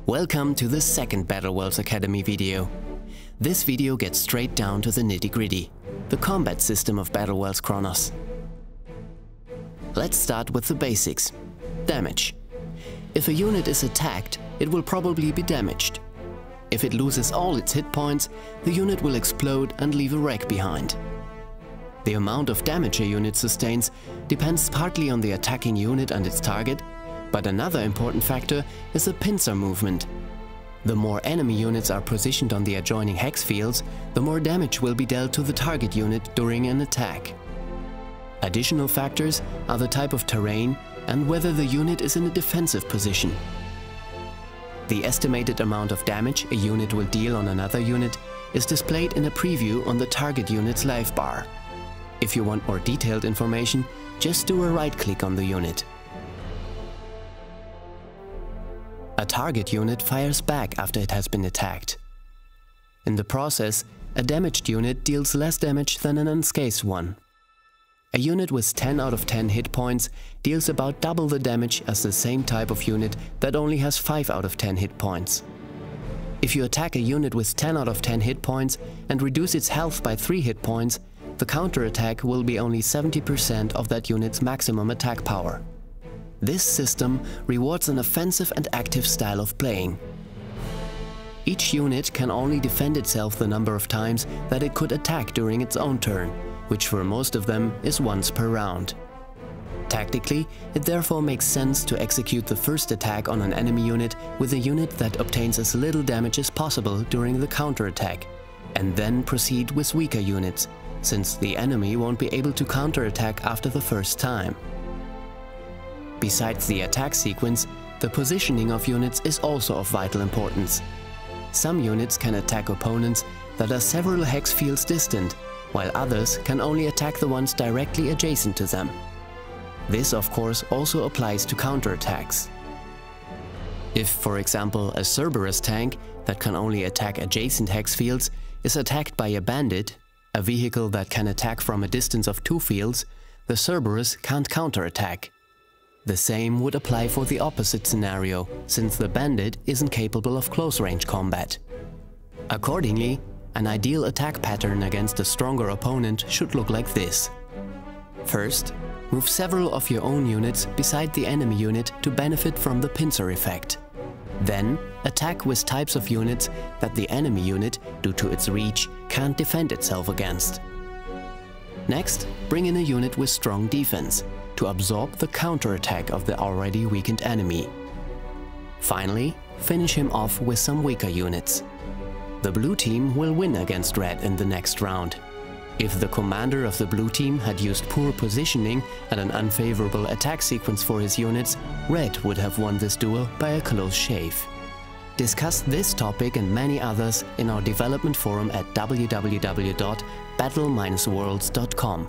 Welcome to the second Battle Worlds Academy video. This video gets straight down to the nitty-gritty, the combat system of Battle Worlds Kronos. Let's start with the basics. Damage. If a unit is attacked, it will probably be damaged. If it loses all its hit points, the unit will explode and leave a wreck behind. The amount of damage a unit sustains depends partly on the attacking unit and its target, but another important factor is the pincer movement. The more enemy units are positioned on the adjoining hex fields, the more damage will be dealt to the target unit during an attack. Additional factors are the type of terrain and whether the unit is in a defensive position. The estimated amount of damage a unit will deal on another unit is displayed in a preview on the target unit's life bar. If you want more detailed information, just do a right-click on the unit. A target unit fires back after it has been attacked. In the process, a damaged unit deals less damage than an unscathed one. A unit with 10 out of 10 hit points deals about double the damage as the same type of unit that only has 5 out of 10 hit points. If you attack a unit with 10 out of 10 hit points and reduce its health by 3 hit points, the counterattack will be only 70% of that unit's maximum attack power. This system rewards an offensive and active style of playing. Each unit can only defend itself the number of times that it could attack during its own turn, which for most of them is once per round. Tactically, it therefore makes sense to execute the first attack on an enemy unit with a unit that obtains as little damage as possible during the counterattack, and then proceed with weaker units, since the enemy won't be able to counterattack after the first time. Besides the attack sequence, the positioning of units is also of vital importance. Some units can attack opponents that are several hex fields distant, while others can only attack the ones directly adjacent to them. This, of course, also applies to counterattacks. If, for example, a Cerberus tank that can only attack adjacent hex fields is attacked by a bandit, a vehicle that can attack from a distance of 2 fields, the Cerberus can't counterattack. The same would apply for the opposite scenario, since the bandit isn't capable of close-range combat. Accordingly, an ideal attack pattern against a stronger opponent should look like this. First, move several of your own units beside the enemy unit to benefit from the pincer effect. Then, attack with types of units that the enemy unit, due to its reach, can't defend itself against. Next, bring in a unit with strong defense, to absorb the counterattack of the already weakened enemy. Finally, finish him off with some weaker units. The blue team will win against red in the next round. If the commander of the blue team had used poor positioning and an unfavorable attack sequence for his units, red would have won this duel by a close shave. Discuss this topic and many others in our development forum at www.battle-worlds.com.